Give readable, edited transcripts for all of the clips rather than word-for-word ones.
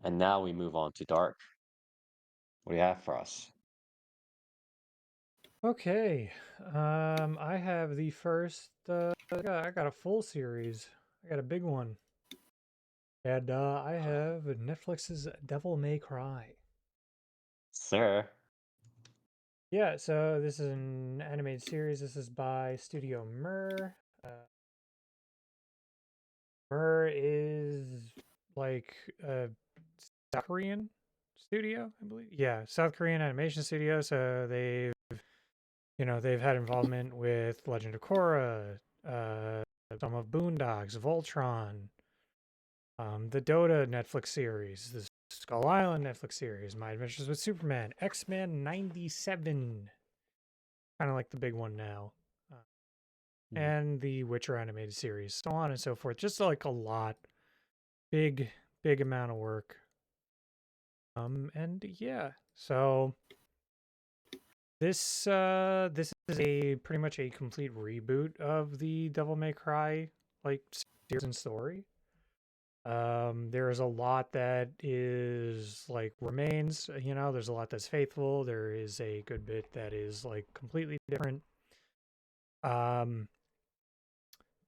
And now we move on to Dark. What do you have for us? Okay. I have the first. I got a full series. I got a big one, and I have Netflix's Devil May Cry. Sir. Yeah, so this is an animated series. This is by Studio Mir. Mir is like a South Korean studio, I believe. Yeah, South Korean animation studio. So they've had involvement with Legend of Korra, some of Boondocks, Voltron, the Dota Netflix series, the Skull Island Netflix series, My Adventures with Superman, X-Men 97, kind of like the big one now, uh, Hmm. and the Witcher animated series, so on and so forth. Just like a lot, big, big amount of work. And yeah, so this is a pretty much a complete reboot of the Devil May Cry like series and story. There is a lot that is like remains, there's a lot that's faithful. There is a good bit that is like completely different. Um,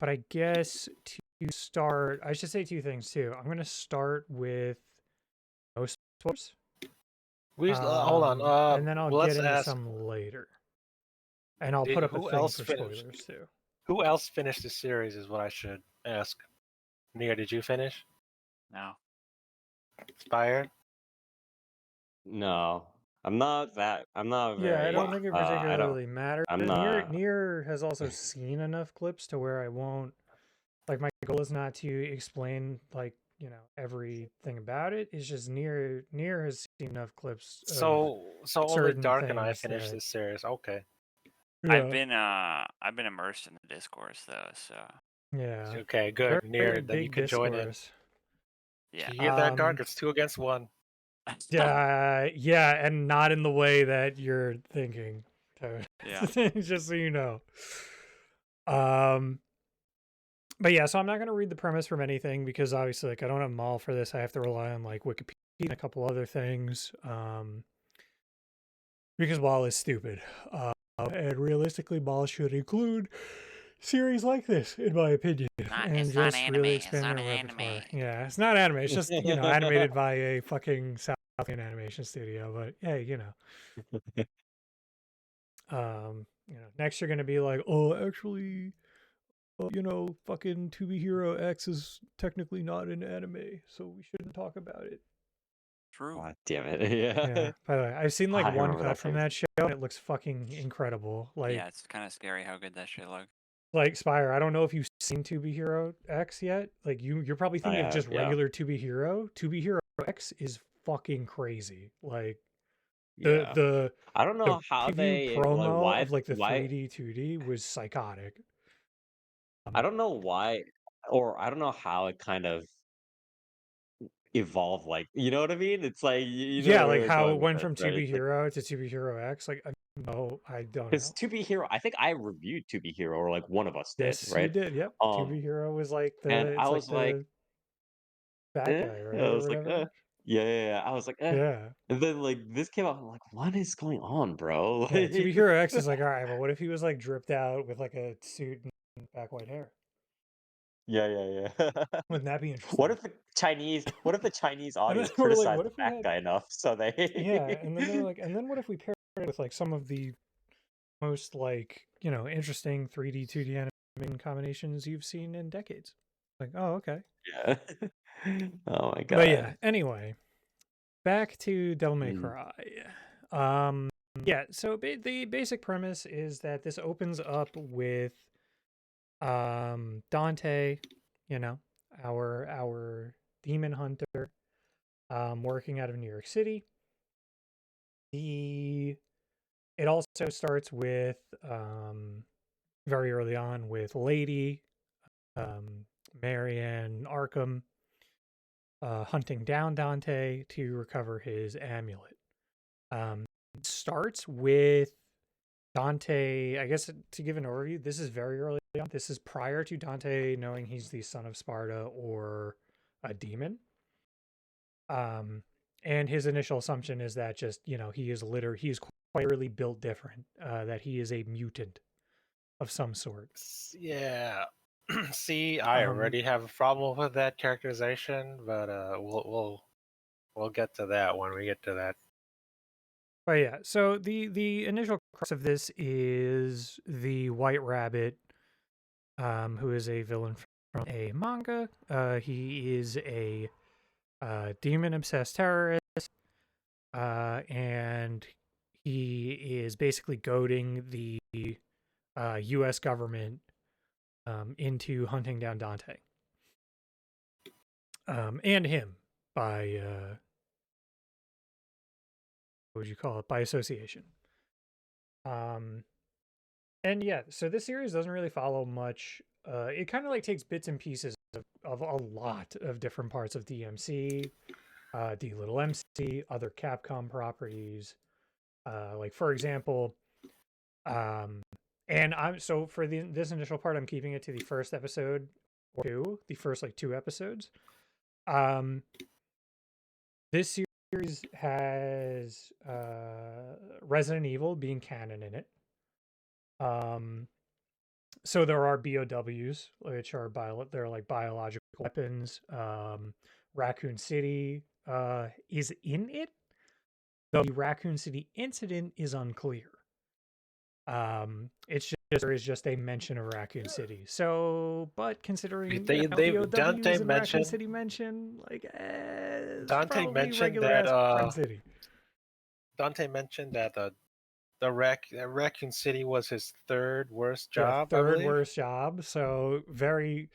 but I guess to start, I should say two things too. I'm gonna start with no spoilers. Hold on. And then I'll Well, get let's into ask. some later. And I'll put up a Who thing else for finished? spoilers too. Who else finished the series is what I should ask. Nia, did you finish? No. Inspired? No. I'm not Yeah, I very don't think it I don't particularly matters. I'm Nier not Nier has also seen enough clips to where I won't like my goal is not to explain like, everything about it. It's just Nier has seen enough clips of So only certain Dark and I things finished that this series. Okay. yeah. I've been immersed in the discourse though, so Yeah. Okay, good. Very, very Near, then you big can join in. discourse. yeah. You hear that, Dark? It's 2 against 1. Yeah, and not in the way that you're thinking. Yeah. Just so you know. Um But yeah, so I'm not going to read the premise from anything because obviously, like, I don't have Maul for this. I have to rely on like Wikipedia and a couple other things. Because Maul is stupid, and realistically, Maul should include series like this, in my opinion, and It's not just anime. really It's expand not their an repertoire. anime. Yeah, it's not anime. It's just animated by a fucking South Korean animation studio. But hey, next you're gonna be like, oh, actually, fucking To Be Hero X is technically not an anime, so we shouldn't talk about it. True. God damn it. Yeah. Yeah. By the way, I've seen like I one remember cut that from phase. that show, and it looks fucking incredible. Yeah, it's kind of scary how good that shit looked. Like Spire. I don't know if you've seen To Be Hero X yet. Like you're probably I thinking of have, just yeah. regular To Be Hero. To Be Hero X is fucking crazy. Like Yeah. the I don't know how preview they like promo of like the 3D 2D was psychotic. I don't know why or I don't know how it kind of evolved, like, you know what I mean? It's like you know Yeah, where like we're how going it with went this, from To right? Be It's like Hero to To Be Hero X. Like no, I don't because know. To Be Hero, I think I reviewed To Be Hero, or like one of us did, Yes, you right? did. Yep. To Be Hero was like And the I it's like was like, the bad eh. guy, right? I Or was like, whatever. yeah, yeah, yeah. I was like, eh. Yeah. And then like this came out, I'm like, what is going on, bro? Yeah. To Be Like, Hero X is like, all right, but what if he was like dripped out with like a suit and back white hair? yeah, yeah, yeah. Wouldn't that be interesting? What if the Chinese And then audience we're like, criticized what the if we fat had guy enough so yeah, they and then they're like, and then what if we paired it with like some of the most like, interesting 3D 2D animation combinations you've seen in decades? Like, oh, okay. Yeah. Oh my But yeah, god. anyway, back to Devil May Mm. Cry. Um, yeah, so the basic premise is that this opens up with Dante, you know, our demon hunter, working out of New York City. The It also starts with very early on with Lady, um, Marianne Arkham, hunting down Dante to recover his amulet. It starts with Dante, I guess to give an overview, this is very early on. This is prior to Dante knowing he's the son of Sparta or a demon. And his initial assumption is that just, he's quite really built different, that he is a mutant of some sort. Yeah. See, I Um, already have a problem with that characterization, but we'll get to that when we get to that. but yeah, so the initial crux of this is the White Rabbit, who is a villain from a manga. He is a demon obsessed terrorist, and he is basically goading the U.S. government into hunting down Dante, and him by what would you call it? By association. Um, and yeah, so this series doesn't really follow much. It kind of like takes bits and pieces of a lot of different parts of DMC, D little MC, other Capcom properties. Like for example, um, and I'm so for this initial part, I'm keeping it to the first episode or two, the first like two episodes. This series has Resident Evil being canon in it. So there are BOWs, which are they're like biological weapons. Raccoon City is in it, though the Raccoon City incident is unclear. It's just there is just a mention of Raccoon City. So, but considering Dante BOWs and Raccoon mentioned City mention, like, it's Dante probably mentioned regular that ass Raccoon City. Raccoon City was his third worst Yeah, job, I third believe. worst job. So very,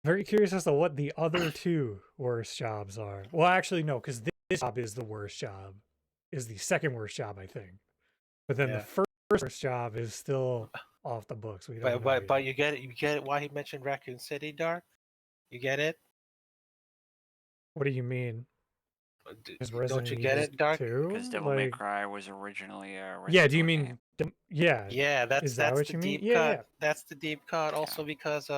very curious as to what the other two worst jobs are. Well, actually, no, because this job is the worst job, is the second worst job, I think. But then the Yeah. first worst job is still off the books. We don't know But yet. you get it why he mentioned Raccoon City, Dark? You get it? What do you mean? Is Don't Resident you get Evil it, Dark? Because 2? Devil May Like, Cry was originally a yeah, Resident do you Evil mean, game. yeah, Yeah, is that that's what the you mean? deep Yeah, cut. yeah. That's the deep cut. Yeah. Also because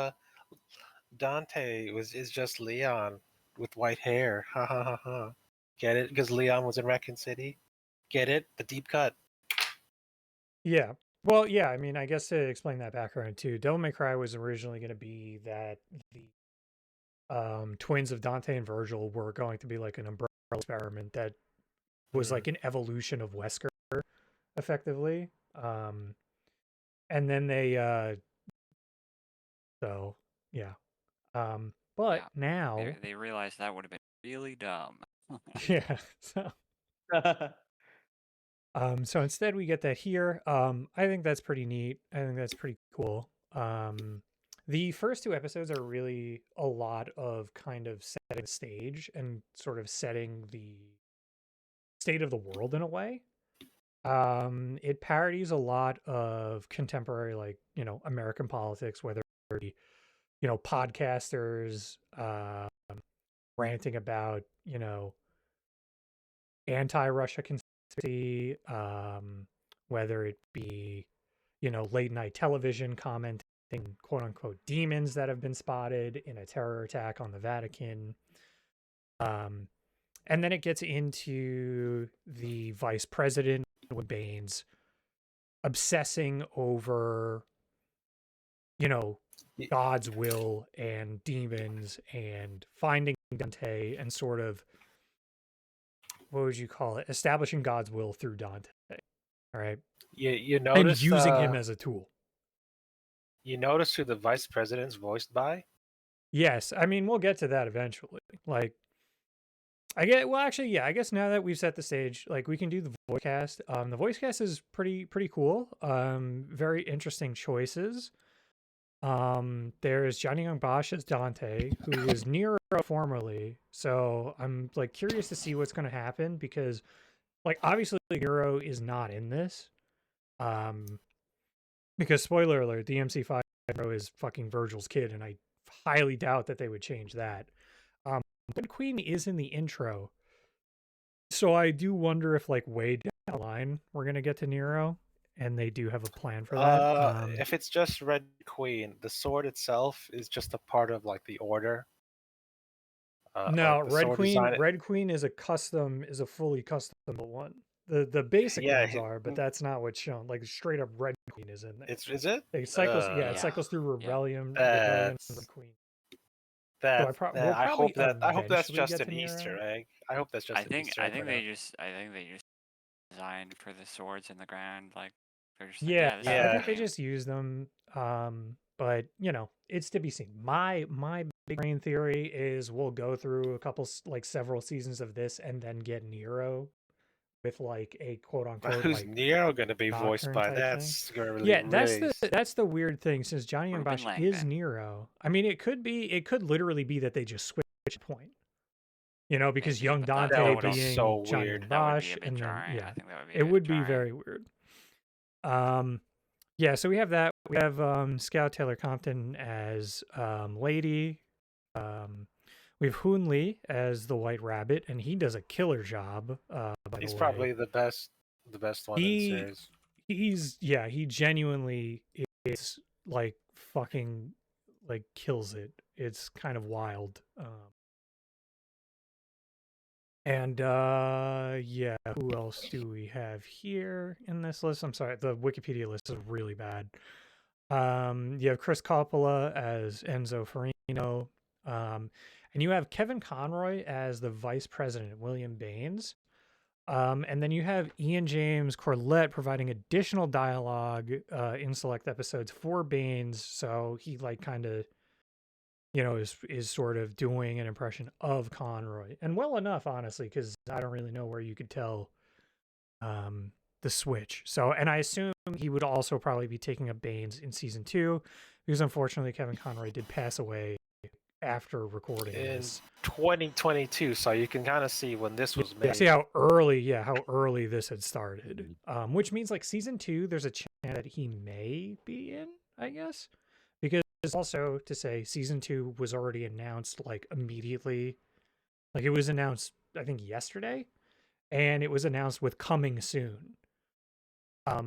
Dante is just Leon with white hair. Ha ha ha ha. Get it? Because Leon was in Raccoon City. Get it? The deep cut. Yeah. Well, yeah, I mean, I guess to explain that background too, Devil May Cry was originally going to be that the twins of Dante and Virgil were going to be like an umbrella experiment that was like an evolution of Wesker, effectively. And then they so yeah. But Yeah. now They realized that would have been really dumb. yeah, so instead we get that here. I think that's pretty neat. I think that's pretty cool. The first two episodes are really a lot of kind of setting the stage and sort of setting the state of the world in a way. It parodies a lot of contemporary, like, American politics, whether it be, podcasters ranting about, anti-Russia conspiracy, whether it be, late night television commenting, quote unquote, demons that have been spotted in a terror attack on the Vatican. And then it gets into the vice president, Baines, obsessing over, God's will and demons and finding Dante and sort of, what would you call it? Establishing God's will through Dante. All right. You And notice using him as a tool. you notice who the vice president's voiced by? Yes. I mean, we'll get to that eventually. Like, I guess now that we've set the stage, like, we can do the voice cast. The voice cast is pretty cool. Very interesting choices. There's Johnny Young Bosch as Dante, who was Nero formerly. So I'm like curious to see what's going to happen because, like, obviously Nero is not in this. Because spoiler alert, DMC5 Nero is fucking Virgil's kid, and I highly doubt that they would change that. But Queen is in the intro, so I do wonder if, like, way down the line we're gonna get to Nero, and they do have a plan for that. If it's just Red Queen, the sword itself is just a part of like the order. No, the sword design. Red Queen is a fully custom one. The basic Yeah, ones are, but that's not what's shown. Like straight up Red Queen is in there. is it? It cycles, yeah, it Yeah. cycles through Yeah. Rebellion, and Red That's Queen. So that. we'll probably I hope that's eventually just get to an Easter Nero. egg. I hope that's just an Easter egg. I think they just designed for the swords in the ground. Like they're just like, Yeah, yeah, this is I Yeah. think they name. just use them. But it's to be seen. My big brain theory is we'll go through a couple like several seasons of this and then get Nero with like a quote unquote Who's like Nero gonna be voiced Nocturne by? type thing. That's gonna Yeah, really. that's the weird thing since Johnny Young Ruben Bosch is Langdon. Nero. I mean, it could literally be that they just switch point. Because Maybe, young but That Dante would be being so Johnny weird. Young that would be Bosch, a bit and then jarring. I think that would be it a bit would be jarring. very weird. Yeah, so we have that. We have Scout Taylor Compton as Lady. We have Hoon Lee as the White Rabbit, and he does a killer job. By He's the way, probably the best one in the series. he genuinely is like fucking like kills it. It's kind of wild. And yeah, who else do we have here in this list? I'm sorry, the Wikipedia list is really bad. You have Chris Coppola as Enzo Farino. And you have Kevin Conroy as the Vice President, William Baines. And then you have Ian James Corlett providing additional dialogue in select episodes for Baines. So he like kind of is sort of doing an impression of Conroy, and well enough, honestly, because I don't really know where you could tell the switch. So, and I assume he would also probably be taking up Baines in season 2, because unfortunately Kevin Conroy did pass away after recording In this 2022, so you can kind of see when this was made. see how early this had started. Which means like season 2, there's a chance that he may be in, I guess, because also to say season 2 was already announced like immediately. Like it was announced, I think, yesterday, and it was announced with coming soon. Yeah,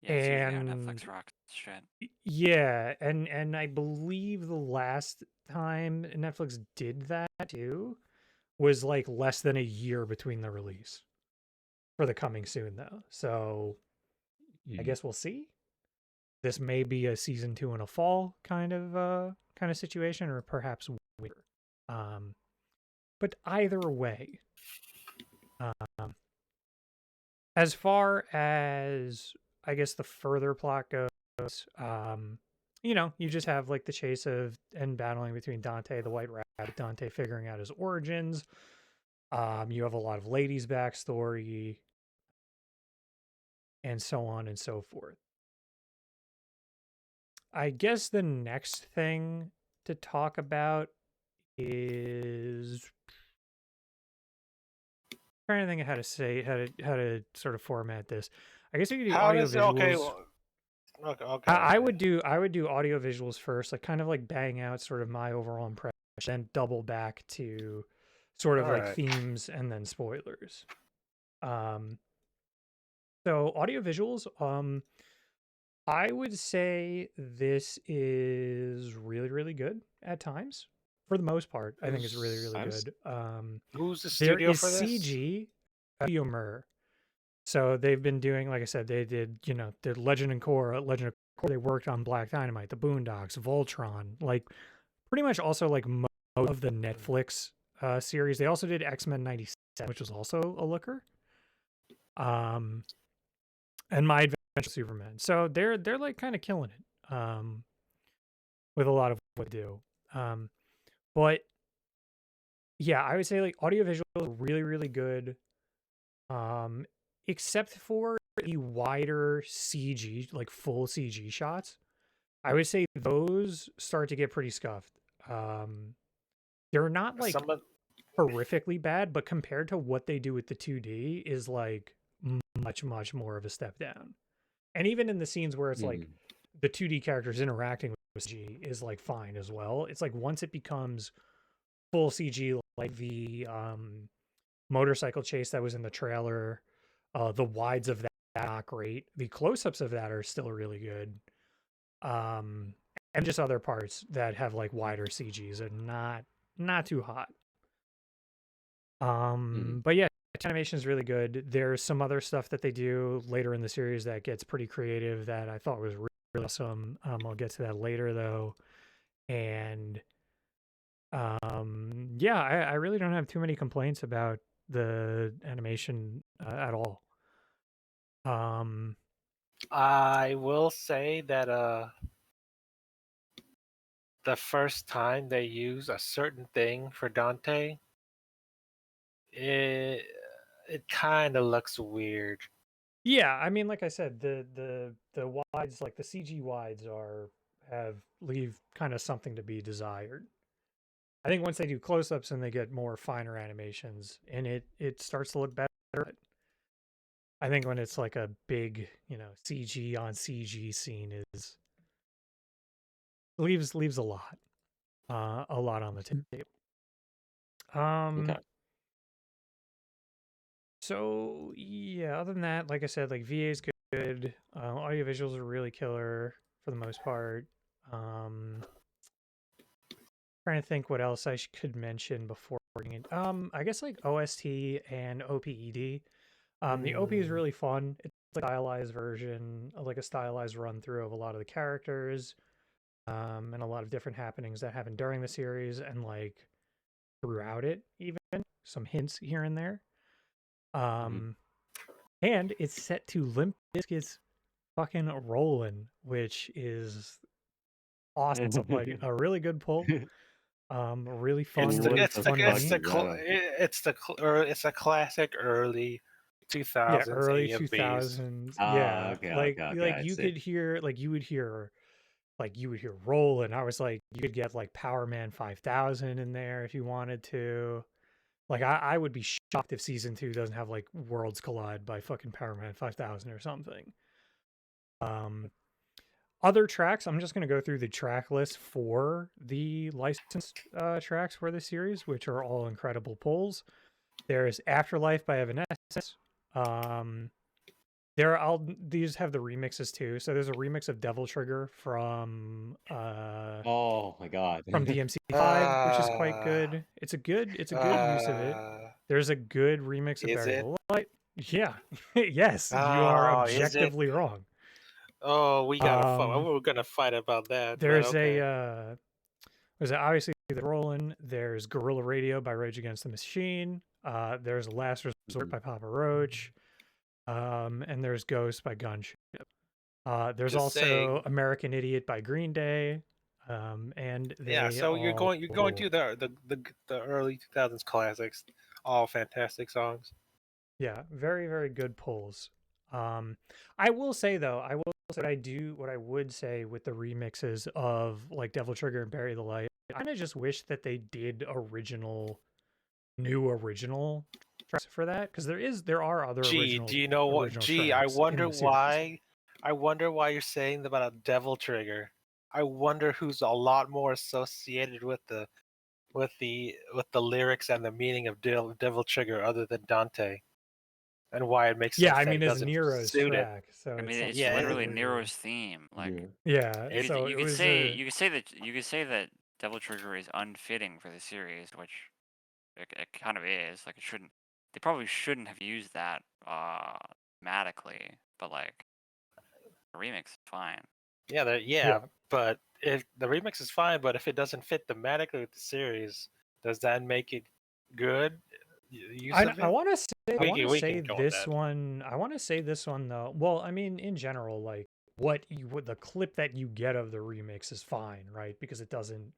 it's usually how And Netflix rocks shit. yeah, and I believe the last time Netflix did that too was like less than a year between the release for the coming soon though. So I guess we'll see. This may be a season 2 in a fall kind of situation, or perhaps winter. But either way, as far as I guess the further plot goes, you just have like the chase of and battling between Dante, the White Rabbit, Dante figuring out his origins. You have a lot of ladies' backstory, and so on and so forth. I guess the next thing to talk about is trying to think of how to say how to sort of format this. I guess we could do How audio does visuals. okay? Okay. I would do audio visuals first, like kind of like bang out sort of my overall impression, then double back to sort of like Alright. themes and then spoilers. So audio visuals, I would say this is really, really good at times. For the most part, I think it's really, really good. Who's the There studio is for this? CG, Humor. So they've been doing, like I said, they did, the Legend of Korra. They worked on Black Dynamite, The Boondocks, Voltron, like pretty much also like most of the Netflix series. They also did X-Men 97, which was also a looker. And My Adventure Superman. So they're like kind of killing it with a lot of what they do. But yeah, I would say like audiovisual is really, really good. Except for the wider CG, like full CG shots. I would say those start to get pretty scuffed. They're not like horrifically bad, but compared to what they do with the 2D is like much, much more of a step down. And even in the scenes where it's like the 2D characters interacting with CG is like fine as well. It's like once it becomes full CG, like the motorcycle chase that was in the trailer, the wides of that are not great. The close-ups of that are still really good. And just other parts that have like wider CGs are not not too hot. Mhm. But yeah, animation is really good. There's some other stuff that they do later in the series that gets pretty creative that I thought was really awesome. I'll get to that later though. And yeah, I really don't have too many complaints about the animation at all. I will say that the first time they use a certain thing for Dante, it it kind of looks weird. Yeah, I mean, like I said, the wides, like the CG wides, leave kind of something to be desired. I think once they do close-ups and they get more finer animations, and it starts to look better. But I think when it's like a big, CG on CG scene is leaves a lot on the table. Okay. So yeah, other than that, like I said, like VA is good. Audio visuals are really killer for the most part. Trying to think what else could mention before getting it. I guess like OST and OPED. The OP is Mm. really fun. It's like a stylized version, like a stylized run through of a lot of the characters, and a lot of different happenings that happen during the series and like throughout it, even some hints here and there. Mhm. And it's set to Limp Bizkit's fucking Rollin', which is awesome. Like a really good pull. Really It's fun, the What it's the the fun fuck it's the beat. is cl- that? it's the cl- or it's a classic early Yeah, 2000s early AMVs. 2000s. Ah, Yeah, okay, okay, okay, I you see. could hear you would hear Rollin'. I was like, you could get like Power Man 5000 in there if you wanted to. Like I would be shocked if season 2 doesn't have like Worlds Collide by fucking Power Man 5000 or something. Um Other tracks, I'm just going to go through the track list for the licensed tracks for the series, which are all incredible pulls. There's Afterlife by Evanescence. Um, these have the remixes too. So there's a remix of Devil Trigger Oh my god. from DMC5, which is quite Uh, good. It's a good use of it. uh, There's a good remix of is Bury it? the Light. Yeah. Yes, you are Oh, is it? objectively wrong. Oh, we gotta fight. Um We're gonna fight about that, but there's okay. obviously the Rollin', there's Guerrilla Radio by Rage Against the Machine, there's Last Resort Mhm. by Papa Roach, and there's Ghost by Gunship. There's Just also saying. American Idiot by Green Day, and Yeah, they so all, you're going to the early 2000s classics, all fantastic songs. yeah, very, very good pulls. Um, I will say though, what I would say with the remixes of like Devil Trigger and Bury the Light, I kind of just wish that they did new original tracks for that because there are other Gee, do you know what? original Gee, I tracks in wonder the series. why. I wonder why you're saying about a Devil Trigger. I wonder who's a lot more associated with the lyrics and the meaning of Devil Trigger other than Dante, and why it makes Yeah, sense I that mean, it it's doesn't Nero's suit it. track, so I mean, it's it's like Yeah, literally totally. Nero's theme. Like Yeah. Yeah, it, so it was you could say that Devil Trigger is unfitting for the series, which it kind of is. Like it shouldn't. They probably shouldn't have used that thematically, but like the remix is fine. yeah, yeah. but if the remix is fine, but if it doesn't fit thematically with the series, does that make it good use of I it? want to say We can go with this that. one. I want to say this one though. Well, I mean, in general, like what the clip that you get of the remix is fine, right? Because it doesn't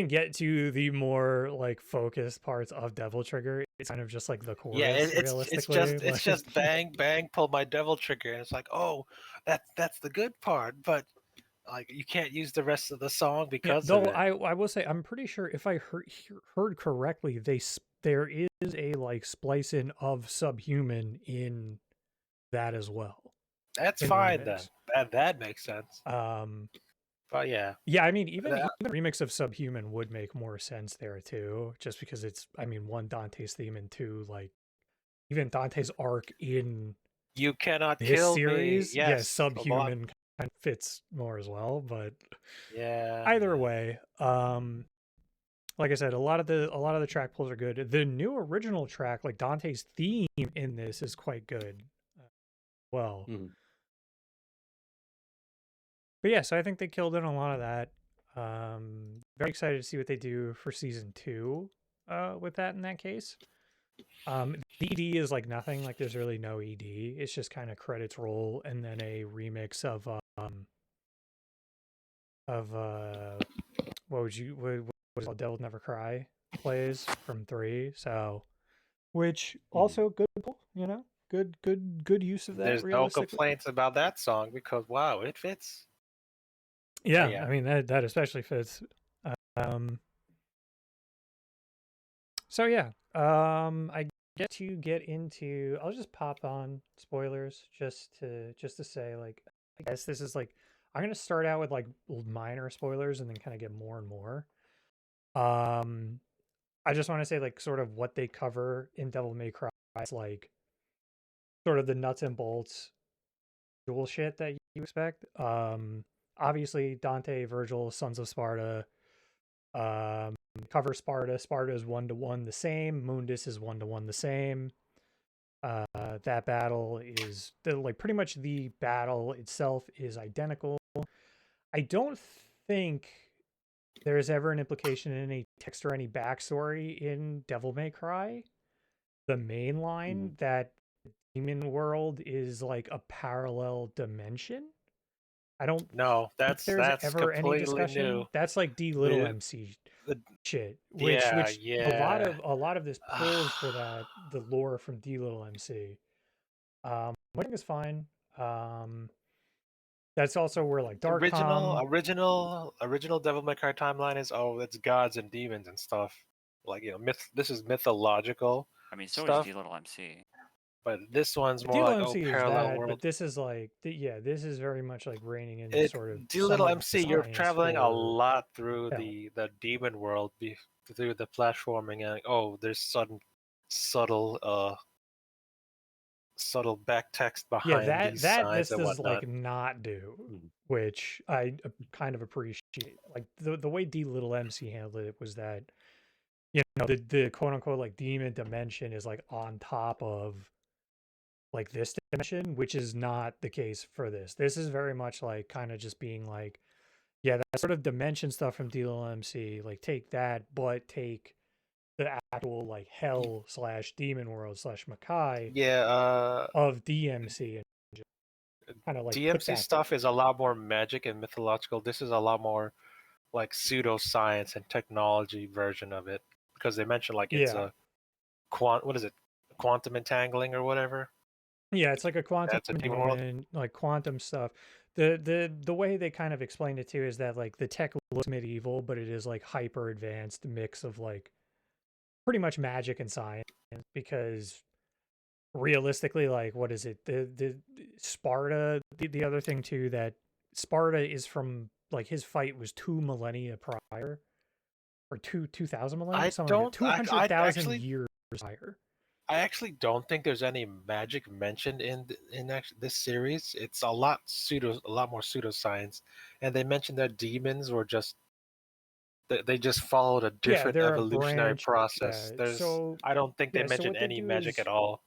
get to the more like focused parts of Devil Trigger. It's kind of just like the Yeah, chorus, realistically. it's Like, just bang bang pull my devil trigger, and it's like, oh, that's the good part, but like you can't use the rest of the song yeah. because of Though it. I will say I'm pretty sure if I heard correctly, there is a like splice in of Subhuman in that as well That's in the fine then. remix. That makes sense. Um, But yeah, yeah, I mean, that, even a remix of Subhuman would make more sense there too, just because it's, I mean, one, Dante's theme, and two, like even Dante's arc in you cannot this kill me. series, yeah, Yes, a lot. Subhuman kind of fits more as well. But Yeah, either yeah. way, like I said, a lot of the track pulls are good. The new original track, like Dante's theme in this, is quite good. Well, Mhm. but yeah, so I think they killed it on a lot of that. Very excited to see what they do for season 2 with that in that case. The ED is like nothing, like there's really no ED. It's just kind of credits roll and then a remix of what is it called? Devil Never Cry plays from 3. So which Mhm. also good pull, you know? Good use of that There's no realistically. complaints about that song because wow, it fits. Yeah, Yeah. I mean that especially fits. Um So yeah, I get into. I'll just pop on spoilers just to say like I guess this is like I'm gonna start out with like minor spoilers and then kind of get more and more. Um, I just want to say like sort of what they cover in Devil May Cry is like sort of the nuts and bolts dual shit that you expect. Obviously Dante, Virgil, Sons of Sparta. Um, cover Sparta. Sparta is 1-to-1 the same. Mundus is 1-to-1 the same. That battle is like pretty much the battle itself is identical. I don't think there's ever an implication in any text or any backstory in Devil May Cry. The main line Mhm. that demon world is like a parallel dimension. I don't No, think there's that's ever any completely new. discussion. That's like D little The, MC the shit, yeah, which yeah. a lot of this pulls for that the lore from D little MC. I think is fine. Um, that's also where like original Darkcom, original original Devil May Cry timeline is it's gods and demons and stuff. Like myth. This is mythological I mean, so is stuff, D little MC. but this one's D more little like MC is parallel that, but world. this is like yeah, this is very much like reining in It sort of D some little of the MC, you're science traveling a for lot through hell. the demon world, through the platforming, and there's sudden subtle subtle back text Yeah, behind these that signs this and does whatnot. like not do, Mhm. which I kind of appreciate. Like the way D little MC handled it was that the quote unquote like demon dimension is like on top of like this dimension, which is not the case for this. This is very much like kind of just being like, yeah, that sort of dimension stuff from D little MC, like take that, but take the actual like hell slash demon world slash Makai Yeah, of DMC and just kind of like put DMC that stuff is a lot more magic and mythological. This is a lot more like pseudoscience and technology version of it because they mentioned like it's yeah. a what is it, quantum entangling or whatever. Yeah, it's like a quantum That's a demon world. entanglement, like quantum stuff. The way they kind of explained it too is that like the tech looks medieval, but it is like hyper advanced mix of like pretty much magic and science because realistically, like what is it? The Sparta, the other thing too that Sparta is from like his fight was 2 millennia prior or 2000 millennia, I something like that. don't. Two hundred thousand years prior. I actually don't think there's any magic mentioned in this series. It's a lot more pseudoscience, and they mentioned that demons were just they just followed a Yeah, different they're a evolutionary branch. process. Yeah. So I don't think they yeah, so mentioned what they any do magic is at all.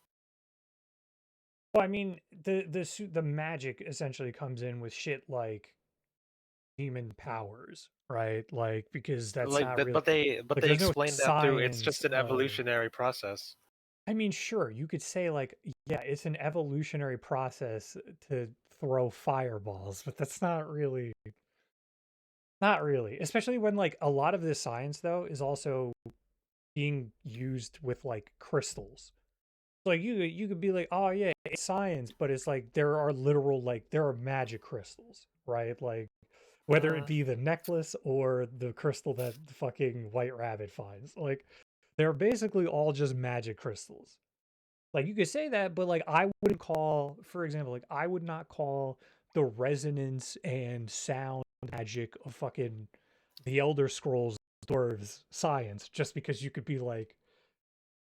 well, I mean, the magic essentially comes in with shit like demon powers, right? Like because that's Like not that, really but like they there's no explained that through it's science just an of evolutionary process. I mean, sure, you could say like yeah, it's an evolutionary process to throw fireballs, but that's not really. Especially when like a lot of this science though is also being used with like crystals. Like you could be like, oh yeah, it's science, but it's like there are literal like there are magic crystals, right? Like whether it Uh, be the necklace or the crystal that the fucking white rabbit finds. Like they're basically all just magic crystals. Like you could say that, but like I wouldn't call, for example, like I would not call the resonance and sound magic of fucking the Elder Scrolls dwarves science just because you could be like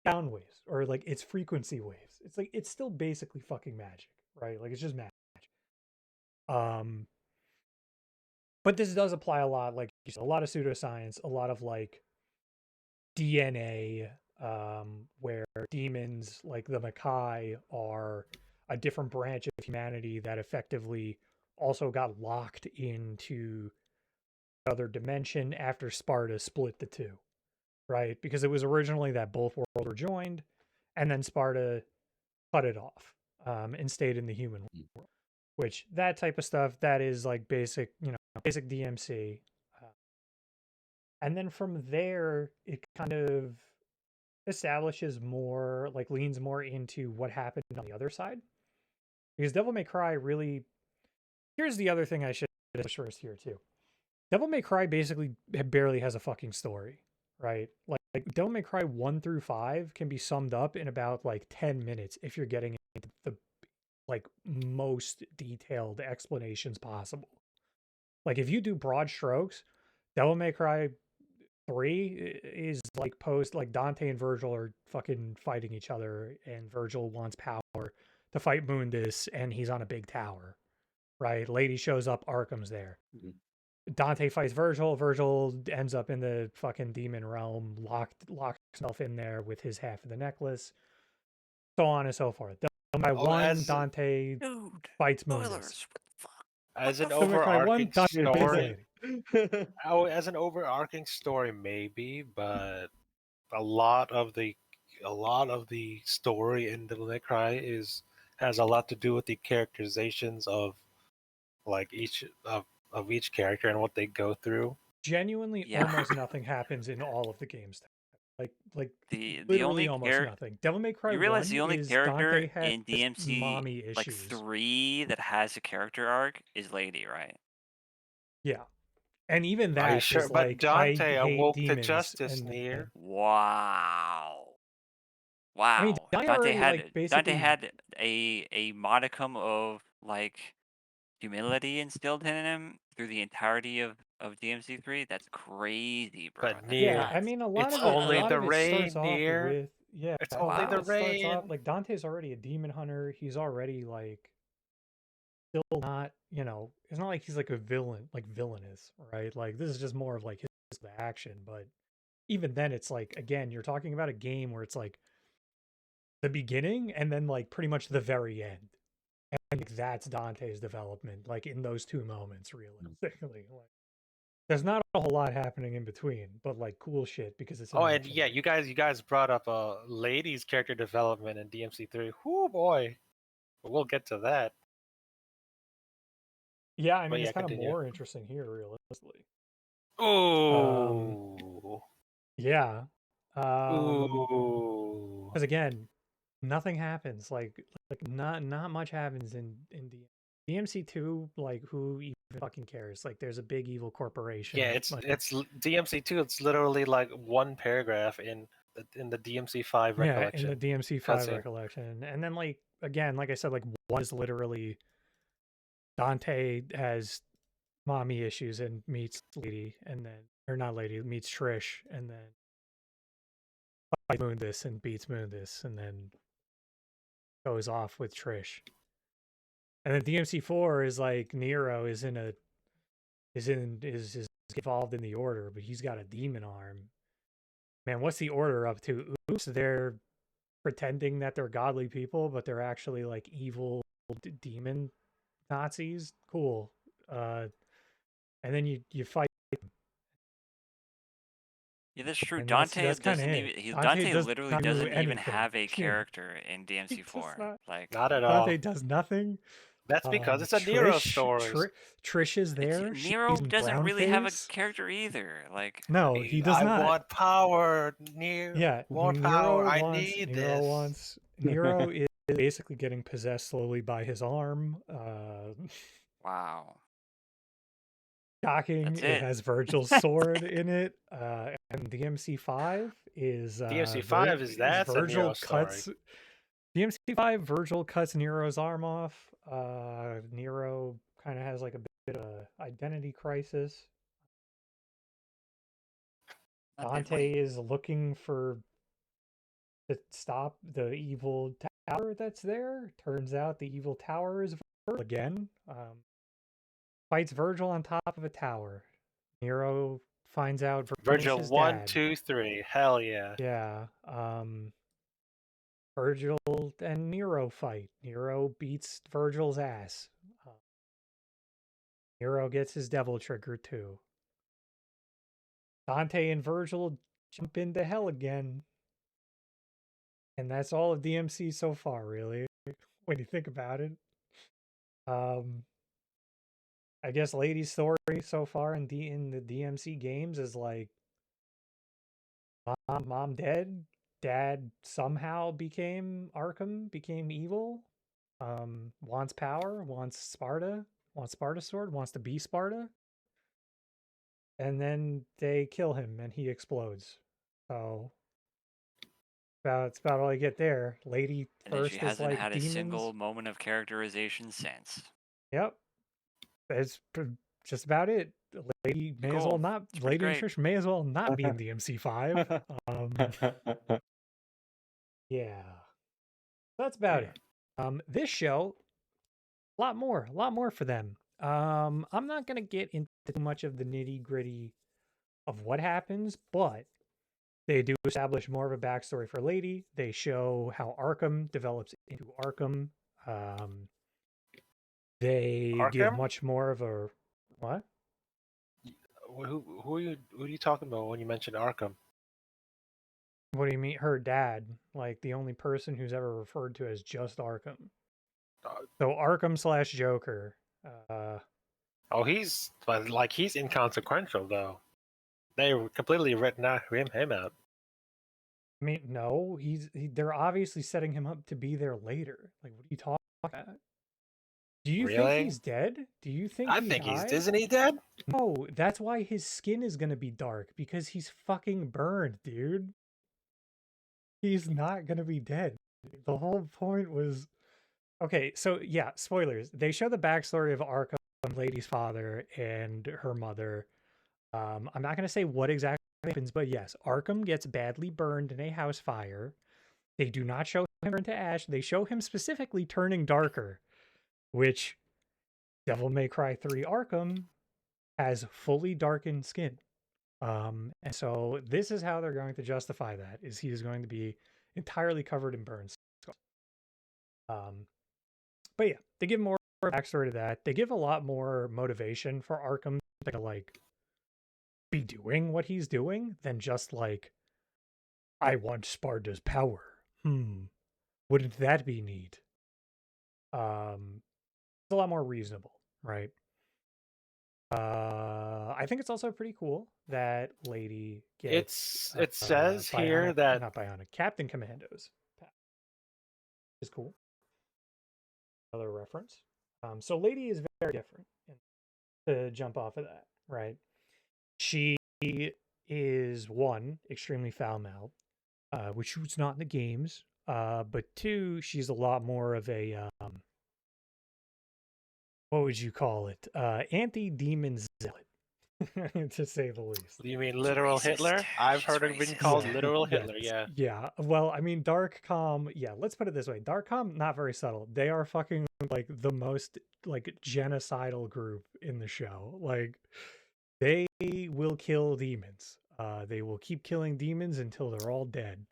sound waves or like it's frequency waves. It's like it's still basically fucking magic, right? Like it's just magic. Um, but this does apply a lot, like you said, a lot of pseudoscience, a lot of like DNA, where demons like the Makai are a different branch of humanity that effectively also got locked into another dimension after Sparta split the two, right? Because it was originally that both worlds were joined, and then Sparta cut it off, and stayed in the human world. Which that type of stuff, that is like basic, basic DMC. Uh, and then from there, it kind of establishes more, like leans more into what happened on the other side. Because Devil May Cry really, here's the other thing I should establish first here too. Devil May Cry basically barely has a fucking story, right? Like Devil May Cry 1 through 5 can be summed up in about like 10 minutes if you're getting into the like most detailed explanations possible. Like if you do broad strokes, Devil May Cry 3 is like post like Dante and Virgil are fucking fighting each other, and Virgil wants power to fight Mundus, and he's on a big tower, right? Lady shows up, Arkham's there. Mhm. Dante fights Virgil. Virgil ends up in the fucking demon realm, locks himself in there with his half of the necklace, so on and so forth. Devil May Cry Oh, 1, Dante Dude, fights Mundus. spoilers. What the fuck? as an Devil May Cry 1, overarching Dante fights story, Lady. as an overarching story, maybe, but a lot of the story in Devil May Cry has a lot to do with the characterizations of like each character and what they go through. Genuinely, Yeah. almost nothing happens in all of the games. Like The literally only almost nothing. Devil May Cry you realize 1 the only is character Dante has in DMC mommy like issues. 3 that has a character arc is Lady, right? Yeah. And even Are you that sure? is But like, I Dante hate awoke to demons. justice, And Nier. Wow. I mean, Wow. Dante Dante already like had basically a modicum of like humility instilled in him through the entirety of DMC3. That's crazy, bro. But That's yeah, Nier, I nuts. mean it's a only lot the of it starts rain, off Nier. with It's a only lot of the Wow. it starts off rain. like Dante's already a demon hunter. He's already like still not, it's not like he's like a villain, like villainous, right? Like this is just more of like his action. But even then, it's like, again, you're talking about a game where it's like the beginning and then like pretty much the very end. And like, that's Dante's development, like in those two moments, realistically. Like, there's not a whole lot happening in between, but like cool shit because it's an Oh, and action yeah, game. you guys brought up Lady's character development in DMC3. Whoo boy, but we'll get to that. Yeah, I But mean, yeah, it's kind of continue. more interesting here, realistically. Ooh, Yeah. ooh. Because again, nothing happens. Like not much happens in DMC2. Like who even fucking cares? Like there's a big evil Yeah, corporation. Like it's DMC2. It's literally like one paragraph in the DMC5 yeah, in the recollection DMC5 cutscene. recollection, and then like again, like I said, like one is literally Dante has mommy issues and meets Lady, and then or not Lady meets Trish, and then fights Mundus and beats Mundus, and then goes off with Trish. And then DMC4 is like Nero is involved in the order, but he's got a demon arm. Man, what's the order up to? Oops, they're pretending that they're godly people, but they're actually like evil demon Nazis. Cool. And then you fight. Yeah, that's true. And Dante that's kind of doesn't it. even Dante Dante does literally not do doesn't even anything. have a Yeah, character in he does DMC4. not. Like Not at Dante all. does nothing. That's because it's a Nero story. Trish is it's there. She's Nero in doesn't brown really have a face. character either. Like No, he does I not. want power, Nero. Yeah, More power. I need this. Nero is basically getting possessed slowly by his arm. wow. Shocking. That's It it. has Virgil's sword in it. And DMC5 is DMC5 that's a Nero Virgil story. cuts DMC5. Virgil cuts Nero's arm off. Nero kind of has like a bit of a identity crisis. Dante is looking to stop the evil tower that's there. Turns out the evil tower is Virgil again. Fights Virgil on top of a tower. Nero finds out Virgil's Virgil his 1, dad. 2, 3. Hell yeah. Yeah. Virgil and Nero fight. Nero beats Virgil's ass. Nero gets his devil trigger too. Dante and Virgil jump into hell again. And that's all of DMC so far, really, when you think about it. I guess Lady's story so far in the DMC games is like mom dead, dad somehow became Arkham, became evil, wants power, wants Sparta sword, wants to be Sparta, and then they kill him and he explodes. So it's about all you get there. Lady And then she first is hasn't like had a demons. single moment of characterization since. Yep. It's just about it. Lady may as well Cool. not. It's pretty Lady and great. Trish may as well not be in DMC5. Yeah, that's about it. This show, a lot more for them. I'm not gonna get into too much of the nitty gritty of what happens, but they do establish more of a backstory for Lady. They show how Arkham develops into Arkham. They give Arkham? much more of a what? Who are you talking about when you mentioned Arkham? What do you mean? Her dad, like the only person who's ever referred to as just Arkham. Uh, So Arkham slash Joker. Oh, he's inconsequential though. They completely written him out. I mean, no, they're obviously setting him up to be there later. Like, what are you talking about? Do you think Really? he's dead? Do you think I he think died? isn't he dead? No, that's why his skin is gonna be dark because he's fucking burned, dude. He's not gonna be dead. The whole point was okay. So yeah, spoilers. They show the backstory of Arkham, Lady's father, and her mother. I'm not gonna say what exactly happens, but yes, Arkham gets badly burned in a house fire. They do not show him turn to ash. They show him specifically turning darker, which Devil May Cry 3 Arkham has fully darkened skin. And so this is how they're going to justify that, is he is going to be entirely covered in burns. But yeah, they give more backstory to that. They give a lot more motivation for Arkham to like be doing what he's doing than just like, I want Sparta's power. Wouldn't that be neat? It's a lot more reasonable, right? I think it's also pretty cool that Lady gets It says here that not Bionic, Captain Commando's pack. Is cool. Another reference. So Lady is very different. To jump off of that, right? She is one, extremely foul-mouthed, which was not in the games. But two, she's a lot more of a what would you call it? Anti-demon zealot, to say the least. you mean She's literal racist. Hitler? I've She's heard it been racist. called Yeah, literal yeah, Hitler, yeah. Yeah. Well, I mean, Darkcom, yeah, let's put it this way. Darkcom, not very subtle. They are fucking like the most like genocidal group in the show. Like they will kill demons. They will keep killing demons until they're all dead.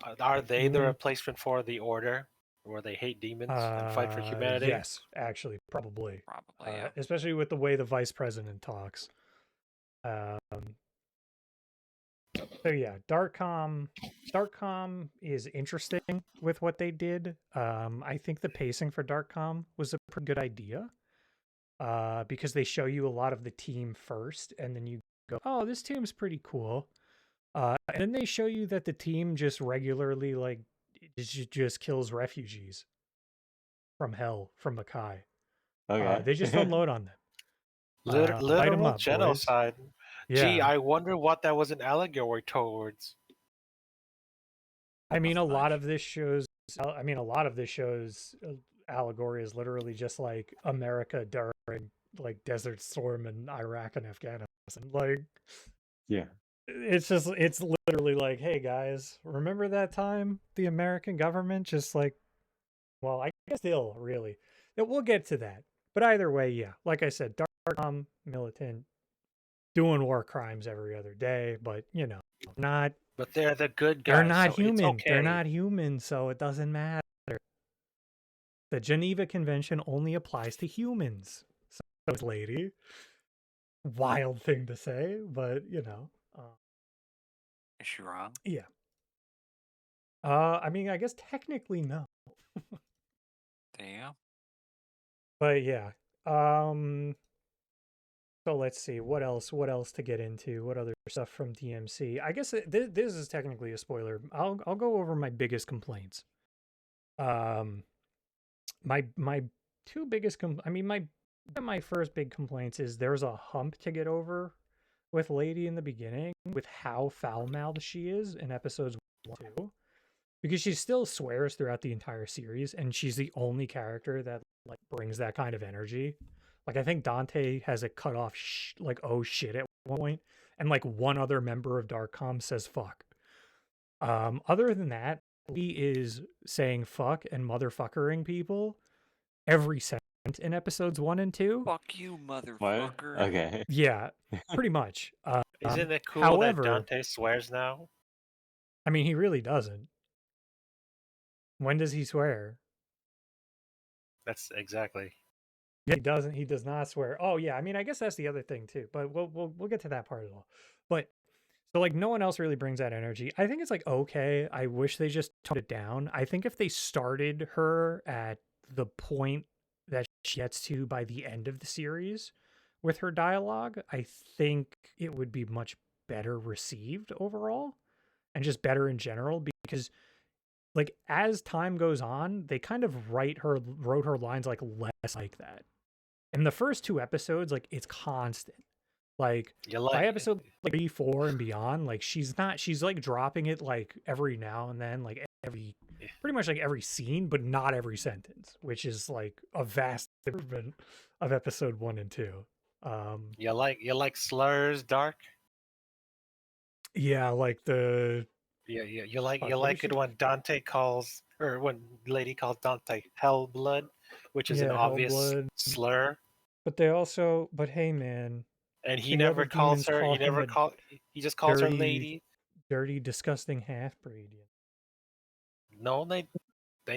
Are Like, they the replacement for the Order, where they hate demons and fight for humanity? Yes, actually, probably. Probably, yeah. Especially with the way the vice president talks. So yeah, Darkcom is interesting with what they did. I think the pacing for Darkcom was a pretty good idea. Because they show you a lot of the team first, and then you go, "Oh, this team's pretty cool." And then they show you that the team just regularly like just kills refugees from hell from Makai. Okay. They just unload on them. Light 'em Literal up, boys. genocide. Gee, Yeah. I wonder what that was an allegory towards. I mean, a Nothing lot much. of this shows. I mean, a lot of this show's allegory is literally just like America during like Desert Storm in Iraq and Afghanistan. Like, Yeah. it's literally like, hey guys, remember that time the American government just like, well, I guess still really. We'll get to that, but either way, yeah. Like I said, Dark militant doing war crimes every other day, but not But they're the good they're guys, not so it's human. They're okay. not human, so it doesn't matter. The Geneva Convention only applies to humans. So, lady, wild thing to say, but Is she wrong? yeah. I mean, I guess technically no, There you go. but yeah. So let's see what else to get into. What other stuff from DMC? I guess this is technically a spoiler. I'll go over my biggest complaints. My two biggest I mean my first big complaints is there's a hump to get over with Lady in the beginning with how foul-mouthed she is in episodes 1 and 2, because she still swears throughout the entire series, and she's the only character that like brings that kind of energy. Like I think Dante has a cut off like oh shit at one point, and like one other member of Darkcom says fuck. Other than that, he is saying fuck and motherfuckering people every second in episodes 1 and 2. Fuck you, What? motherfucker. Okay. Yeah, pretty much. Isn't it cool however, that Dante swears now? I mean, he really doesn't. When does he swear? That's exactly. Yeah, he doesn't. He does not swear. Oh yeah, I mean, I guess that's the other thing too. But we'll get to that part at all. But so like no one else really brings that energy. I think it's like okay. I wish they just toned it down. I think if they started her at the point that she gets to by the end of the series with her dialogue, I think it would be much better received overall and just better in general, because like as time goes on, they kind of wrote her lines like less like that. In the first 2 episodes, like it's constant. Like You by like episode like 3, 4, and beyond, like she's like dropping it like every now and then, like pretty much like every scene, but not every sentence, which is like a vast improvement of episode 1 and 2. you like slurs, Dark? Yeah, like the Yeah, you like fuck, you what is like it she? when Dante calls, or when Lady calls Dante Hellblood, which is an Yeah, obvious Hellblood. slur, But but hey man, and he the other never calls demons her. call him a He just calls her dirty, Lady. dirty, disgusting half breed. No, they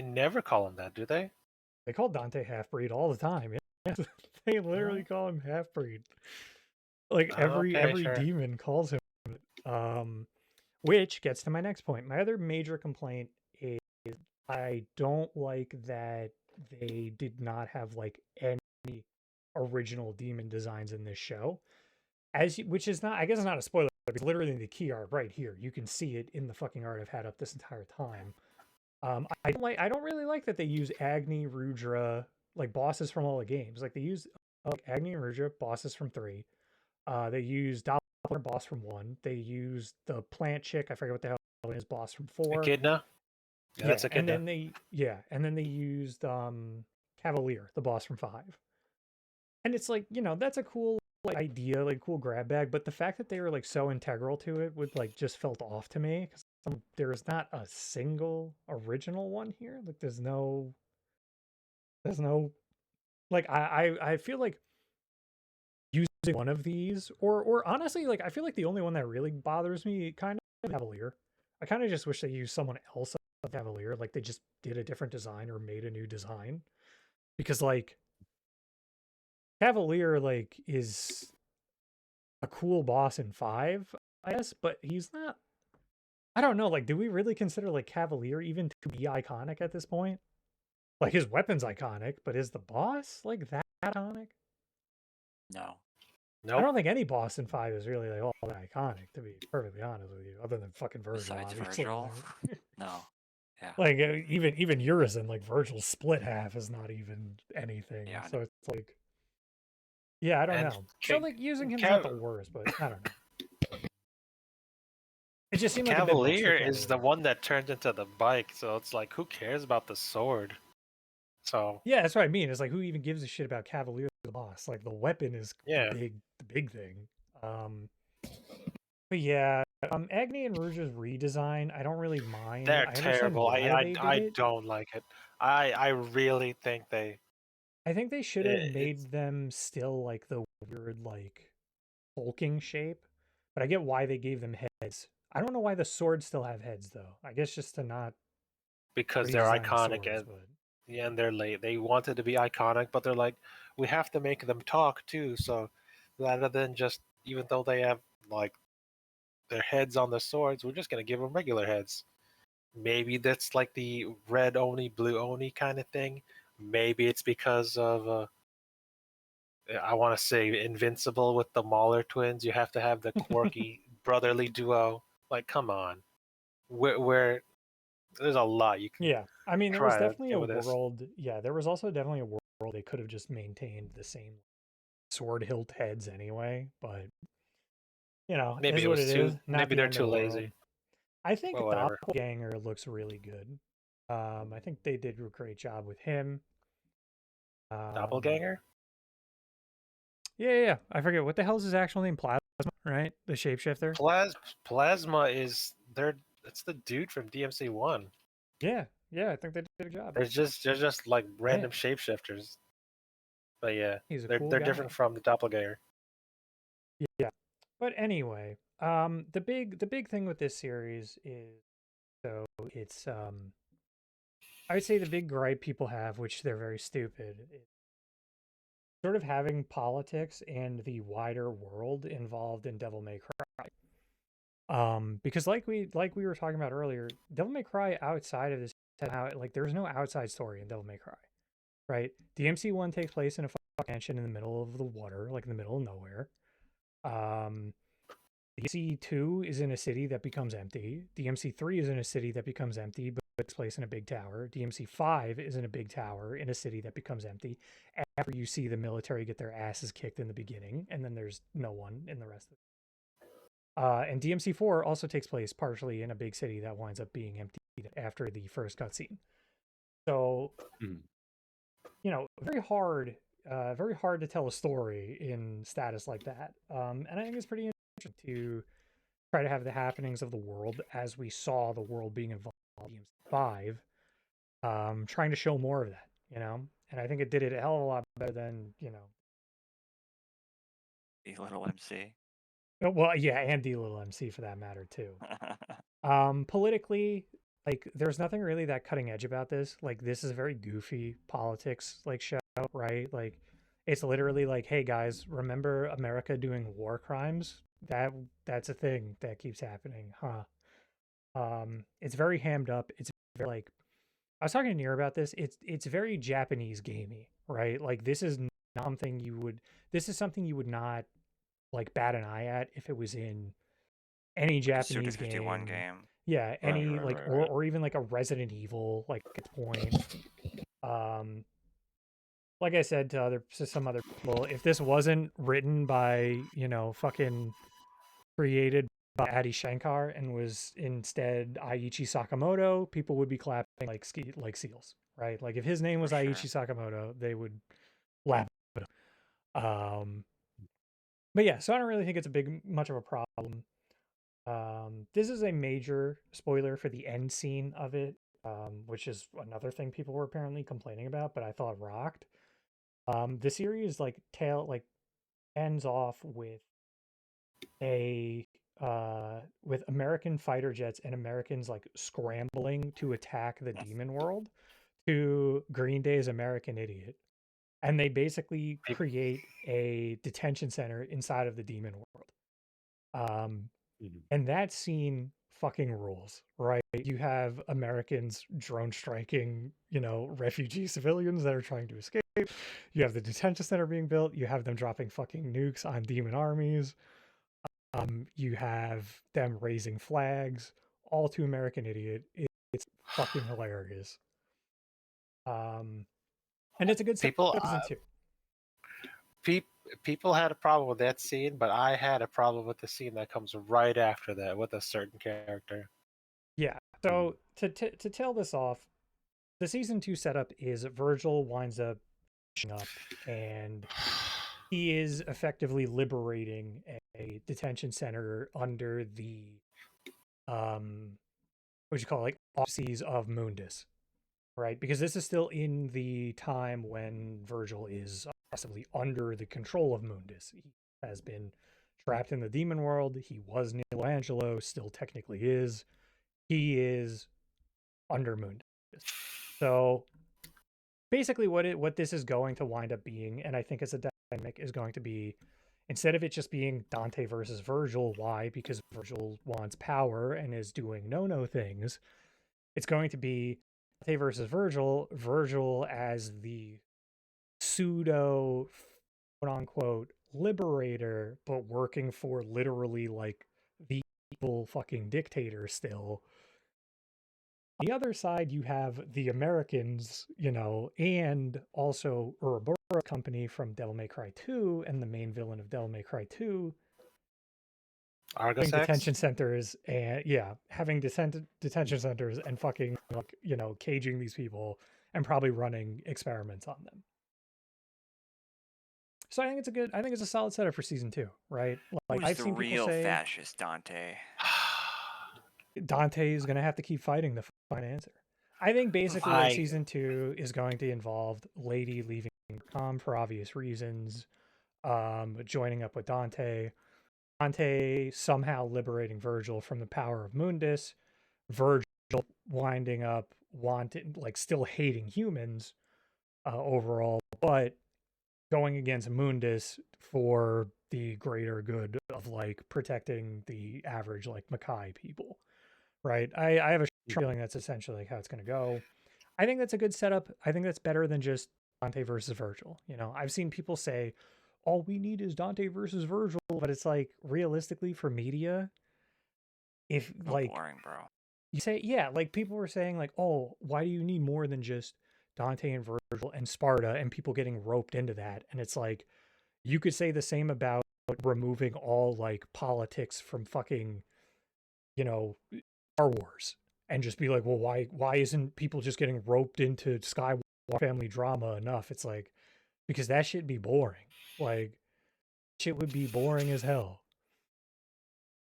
never call him that, do they? They call Dante half breed all the time. Yeah. They literally No? call him half breed. Like Okay, every sure. demon calls him. Which gets to my next point. My other major complaint is I don't like that they did not have like any original demon designs in this show. Which is not, I guess it's not a spoiler, because literally the key art right here. You can see it in the fucking art I've had up this entire time. I don't really like that they use Agni, Rudra, like bosses from all the games. Like they use like Agni and Rudra, bosses from 3. They use Doppler, boss from 1. They use the plant chick, I forget what the hell it is, boss from 4. Echidna? Yeah, that's And Echidna. then they used Cavalier, the boss from 5. And it's like, that's a cool like idea, like cool grab bag, but the fact that they were like so integral to it would like just felt off to me, because there is not a single original one here. Like there's no like I feel like using one of these, or honestly, like I feel like the only one that really bothers me kind of Cavalier. I kind of just wish they used someone else of Cavalier, like they just did a different design or made a new design, because like Cavalier like is a cool boss in 5, I guess, but he's not. I don't know. Like, do we really consider like Cavalier even to be iconic at this point? Like his weapon's iconic, but is the boss like that iconic? No. I Nope. don't think any boss in 5 is really like all that iconic, to be perfectly honest with you, other than fucking Virgil. Besides Obviously. Virgil? No. Yeah. Like even Urizen, like Virgil's split half is not even anything. Yeah, I So it's like, yeah, I don't And know. So like using him's Cav- not the worst, but I don't know. It just seemed like a bit much for Cavalier is the Cavalier. one that turned into the bike, so it's like, who cares about the sword? So Yeah, that's what I mean. It's like, who even gives a shit about Cavalier the boss? Like the weapon is yeah, the big thing. But yeah, Agni and Rouge's redesign, I don't really mind. they're I understand terrible. why they did I it. don't like it. I really think I think they should have it's made them still like the weird like hulking shape, but I get why they gave them heads. I don't know why the swords still have heads though. I guess just to not because they're redesign the iconic swords, and but yeah, and they're late. They wanted to be iconic, but they're like, we have to make them talk too. So rather than just, even though they have like their heads on the swords, we're just gonna give them regular heads. Maybe that's like the red Oni, blue Oni kind of thing. Maybe it's because of I want to say Invincible with the Mauler twins. You have to have the quirky brotherly duo. Like, come on, where there's a lot you can yeah. I mean, there was try to definitely get a with this. world. Yeah, there was also definitely a world they could have just maintained the same sword hilt heads anyway, but Maybe is it what was it is. too. Not Maybe the they're end of too the world. lazy. I think Well, whatever. Doppelganger looks really good. I think they did a great job with him. Doppelganger. Yeah. I forget what the hell's his actual name. Plasma, right? The shapeshifter. Plasma is there. That's the dude from DMC1. Yeah. I think they did a job. They're just like Yeah, random shapeshifters. But yeah, he's a they're cool they're guy. different from the doppelganger. Yeah. But anyway, the big thing with this series is so it's I would say the big gripe people have, which they're very stupid, is sort of having politics and the wider world involved in Devil May Cry. Because like we were talking about earlier, Devil May Cry outside of this, how like there's no outside story in Devil May Cry, right? DMC1 takes place in a mansion in the middle of the water, like in the middle of nowhere. Um, DMC2 is in a city that becomes empty. DMC3 is in a city that becomes empty, but takes place in a big tower. DMC5 is in a big tower in a city that becomes empty after you see the military get their asses kicked in the beginning, and then there's no one in the rest of it. And DMC4 also takes place partially in a big city that winds up being emptied after the first cutscene. So, Mhm. very hard to tell a story in status like that. And I think it's pretty interesting to try to have the happenings of the world as we saw the world being involved in DMC5, trying to show more of that, And I think it did it a hell of a lot better than. The little MC. Well, yeah, and D little MC for that matter too. Politically, like there's nothing really that cutting edge about this. Like this is a very goofy politics like show, right? Like it's literally like, hey guys, remember America doing war crimes? That's a thing that keeps happening, huh? It's very hammed up. It's very like I was talking to Nir about this. It's very Japanese gamey, right? Like not something you would this is something you would not like bat an eye at if it was in any Like a Suda Japanese 51 game. game. Yeah, Right, any right, like right, or right. or even like a Resident Evil like at its point. Um like I said to some other people, if this wasn't written by, fucking created by Adi Shankar and was instead Aiichi Sakamoto, people would be clapping like seals, right? Like if his name For was sure. Aiichi Sakamoto, they would laugh at him. But yeah, so I don't really think it's a big much of a problem. This is a major spoiler for the end scene of it, which is another thing people were apparently complaining about, but I thought rocked. The series like ends off a with American fighter jets and Americans like scrambling to attack the demon world to Green Day's American Idiot. And they basically Peop- create a detention center inside of the demon world. Um, Mhm. And that scene fucking rules, right? You have Americans drone striking, refugee civilians that are trying to escape. You have the detention center being built. You have them dropping fucking nukes on demon armies. You have them raising flags. All to American Idiot. It's fucking hilarious. And it's a good setup People, for season two. peop, people had a problem with that scene, but I had a problem with the scene that comes right after that with a certain character. Yeah. Mhm. So to tell this off, the season two setup is Virgil winds up up and he is effectively liberating a detention center under the what you call it, like auspices of Mundus, right? Because this is still in the time when Virgil is possibly under the control of Mundus. He has been trapped in the demon world. He was Michelangelo, still technically is. He is under Mundus. So basically what this is going to wind up being, and I think as a dynamic, is going to be, instead of it just being Dante versus Virgil, why? Because Virgil wants power and is doing no things. It's going to be Dante versus Virgil, Virgil as the pseudo quote unquote liberator, but working for literally like the evil fucking dictator still. On the other side, you have the Americans, you know, and also Ouroboros company from Devil May Cry 2 and the main villain of Devil May Cry 2 having Argus detention X? centers and having detention centers and fucking like, you know, caging these people and probably running experiments on them. So I think it's a solid setup for season 2, right? Like Who's I've the seen people real say fascist Dante? Dante is going to have to keep fighting the fine answer. I think basically like I season 2 is going to involve Lady leaving for obvious reasons, joining up with Dante somehow liberating Virgil from the power of Mundus, Virgil winding up wanting, like, still hating humans overall, but going against Mundus for the greater good of like protecting the average like Makai people, right? I have a feeling that's essentially like how it's going to go. I think that's a good setup. I think that's better than just Dante versus Virgil. You know, I've seen people say all we need is Dante versus Virgil, but it's like realistically for media, if So like boring, bro. you say, yeah, like people were saying like, oh, why do you need more than just Dante and Virgil and Sparta and people getting roped into that? And it's like you could say the same about removing all like politics from fucking, you know, Star Wars and just be like, well, why isn't people just getting roped into Skywalker family drama enough? It's like because that should be boring. Like shit would be boring as hell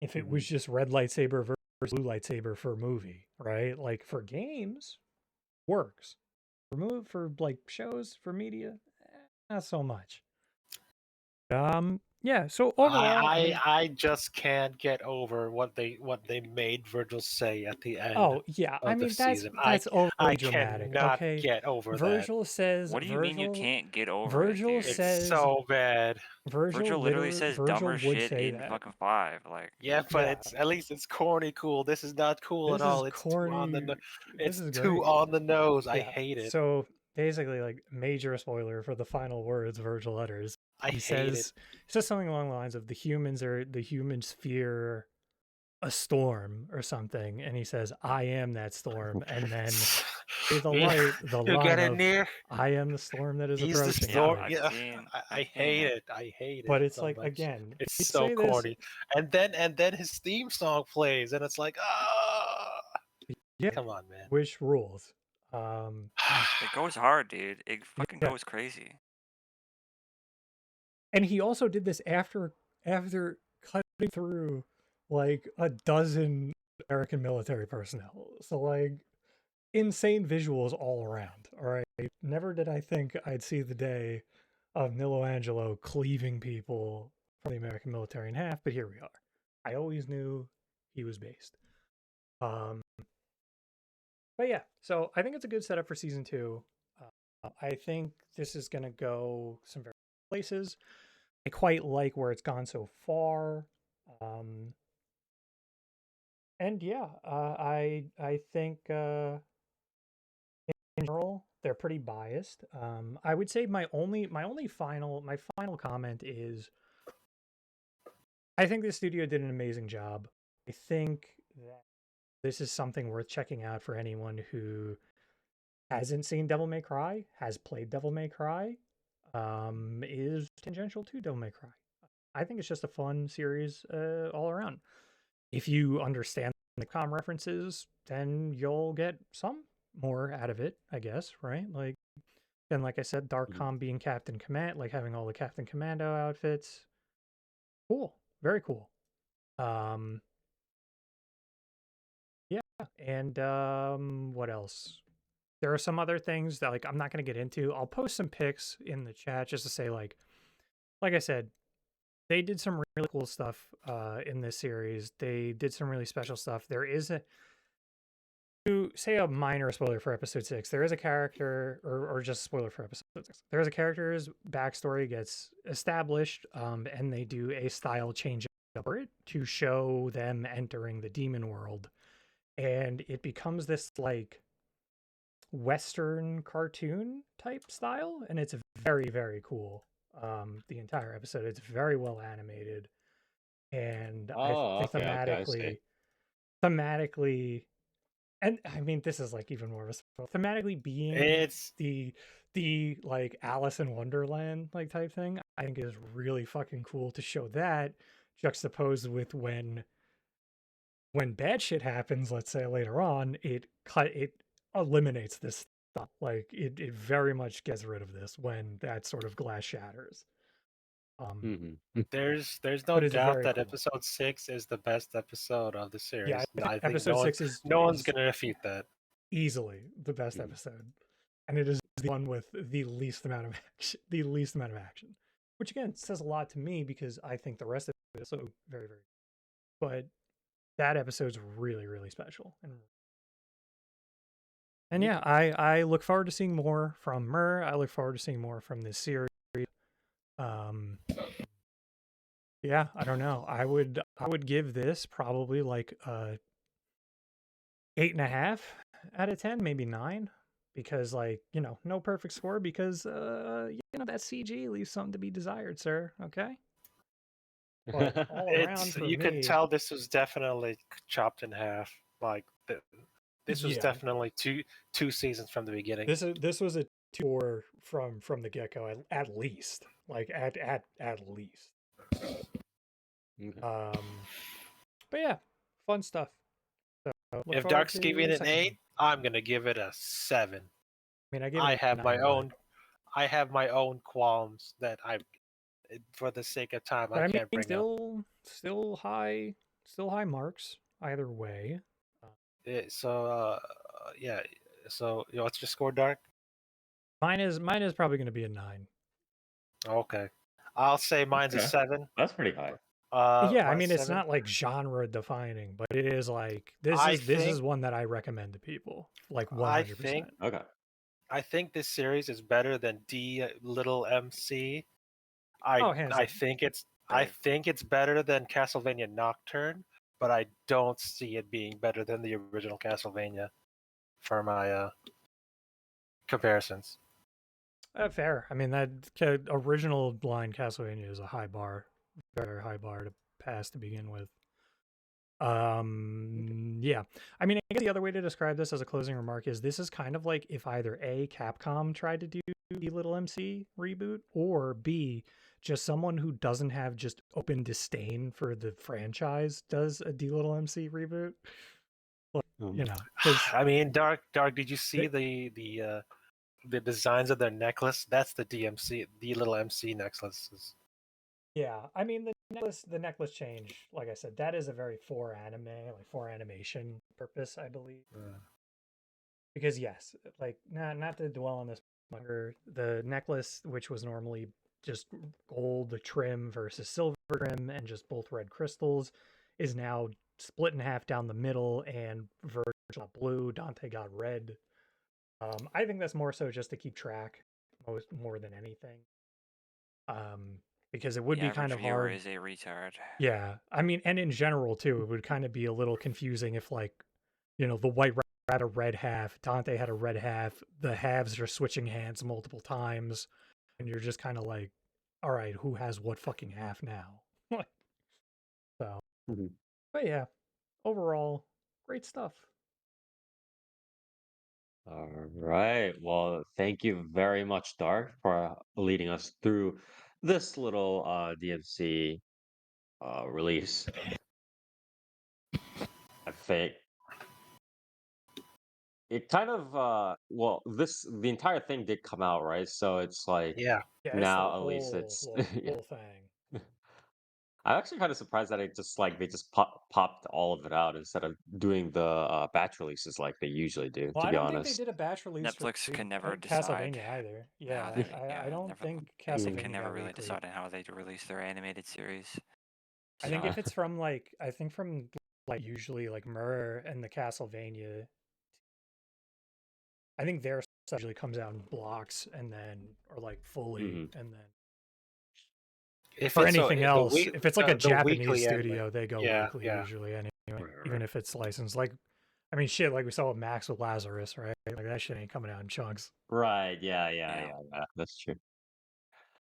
if it was just red lightsaber versus blue lightsaber for a movie, right? Like for games, works. For like shows, for media, not so much. Yeah. So overall, I mean, I just can't get over what they made Virgil say at the end oh yeah, I of the mean season. that's I overly dramatic. cannot Okay, get over that. Virgil says What do you mean you can't get over it, Virgil dude? It's says so bad. Virgil Virgil literally literally says Virgil dumber would shit say in that. fucking 5. Like, Yeah, but Yeah, it's at least it's corny cool. This is not cool at this is all. It's too on the corny. This it's is too great. on the nose. I Yeah. hate it. So basically, like major spoiler for the final words Virgil utters. I He hate it. says something along the lines of the humans fear a storm or something, and he says, "I am that storm," and then see the Yeah, light, the you line get in of there. "I am the storm that is He's the approaching." yeah, storm. Like, I've Yeah, seen I I've seen hate it. it. I hate but it it's so like much. again, It's he'd so say this, corny. And then his theme song plays, and it's like, ah, yeah, come on, man. which rules. Um, It goes hard, dude. It fucking yeah, goes crazy. and he also did this after cutting through like a dozen American military personnel. So like insane visuals all around. All right. Never did I think I'd see the day of Michelangelo cleaving people from the American military in half, but here we are. I always knew he was based. But yeah, so I think it's a good setup for season 2. I think this is going to go some very places. I quite like where it's gone so far. And yeah, I think in general they're pretty biased. I would say my final comment is I think the studio did an amazing job. I think that this is something worth checking out for anyone who hasn't seen Devil May Cry, has played Devil May Cry, is tangential to Devil May Cry. I think it's just a fun series all around. If you understand the com references, then you'll get some more out of it, I guess, right? Like, and like I said, Dark Com being Captain Command, like having all the Captain Commando outfits, cool, very cool. Yeah, and what else? There are some other things that like I'm not going to get into. I'll post some pics in the chat just to say like I said, they did some really cool stuff in this series. They did some really special stuff. There is a to say a minor spoiler for episode 6, there is a character, or just a spoiler for episode 6. There is a character's backstory gets established, and they do a style change over it to show them entering the demon world, and it becomes this like Western cartoon type style, and it's very, very cool. The entire episode, it's very well animated, and I Oh, think okay, I see. thematically, and I mean, this is like even more of a spoiler. Thematically being It's the like Alice in Wonderland like type thing, I think is really fucking cool to show that juxtaposed with when bad shit happens, let's say later on, it eliminates this stuff. Like it very much gets rid of this when that sort of glass shatters. Um, there's no but it's doubt very that cool. episode 6 is the best episode of the Yeah, I series. think I think episode 6 no one's is gonna refute that. easily the best Mhm. episode, and it is the one with the least amount of action. The least amount of action, which again says a lot to me because I think the rest of it is so very, very. But that episode's really, really special, and yeah, I look forward to seeing more from Mur. I look forward to seeing more from this series. Um, yeah, I don't know. I would give this probably like a 8.5 out of 10, maybe 9, because like, no perfect score because that CG leaves something to be desired, sir. Okay. But all around It's for you could me, tell this was definitely chopped in half. Like this was yeah, definitely two seasons from the beginning. this was a tour from the get-go at least. Like at least. Okay. But yeah, fun stuff. So look If forward Dark's to giving the it an second one. 8, I'm gonna give it a 7. I mean, I gave it I a have my 9, but own I have my own qualms that for the sake of time, I I can't mean, bring up. still high marks either way. Uh, So, yeah. So, what's your score, Dark? mine is probably going to be a 9. Okay, I'll say mine's a Okay. 7. That's pretty high. Yeah, I My mean, it's 7. not like genre defining, but it is like this I is this think is one that I recommend to people, like I 100%. think Okay. I think this series is better than D little MC. Oh, hands I down. think it's I Right. think it's better than Castlevania Nocturne, but I don't see it being better than the original Castlevania for my comparisons. Fair. I mean, that original blind Castlevania is a high bar, very high bar to pass to begin with. Yeah. I mean, I guess the other way to describe this as a closing remark is this is kind of like if either A, Capcom tried to do the Little MC reboot, or B, just someone who doesn't have just open disdain for the franchise does a D Little MC reboot. Like, because I mean, Dark. Did you see the designs of their necklace? That's the DMC, the little MC necklaces. yeah, I mean the necklace change, like I said, that is a very for anime, like for animation purpose, I believe. Because yes, like not to dwell on this longer, the necklace, which was normally just gold trim versus silver trim and just both red crystals, is now split in half down the middle, and Virgil got blue, Dante got red. I think that's more so just to keep track, more than anything. Because it would The be kind average of viewer hard. is a retard. Yeah, I mean, and in general too, it would kind of be a little confusing if, like, the white rat had a red half, Dante had a red half, the halves are switching hands multiple times, and you're just kind of like, all right, who has what fucking half now? So, Mhm. but yeah, overall, great stuff. All right. Well, thank you very much, Dark, for leading us through this little DMC release. I think it kind of the entire thing did come out, right? So it's like Yeah. Yeah, it's the now at least whole it's whole, whole thing. I'm actually kind of surprised that they just popped all of it out instead of doing the batch releases like they usually do. Well, To I be don't think they honest. did a batch release for Netflix can never decide Castlevania either. how Yeah, they, I yeah, don't never, think they can Castlevania never got really weekly. decide on how they release their animated series. I think if So, it's from like usually like Murr and the Castlevania, I think their stuff usually comes out in blocks and then or like fully Mhm. and then If for it's anything the else, if it's like a the Japanese weekly anime. studio, they go Yeah, weekly yeah. usually anyway, Right, even right. if it's licensed. Like, I mean, shit, like we saw with Max with Lazarus, right? Like that shit ain't coming out in chunks. Right. yeah. Yeah. That's true.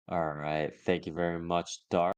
All right. Thank you very much, Dark.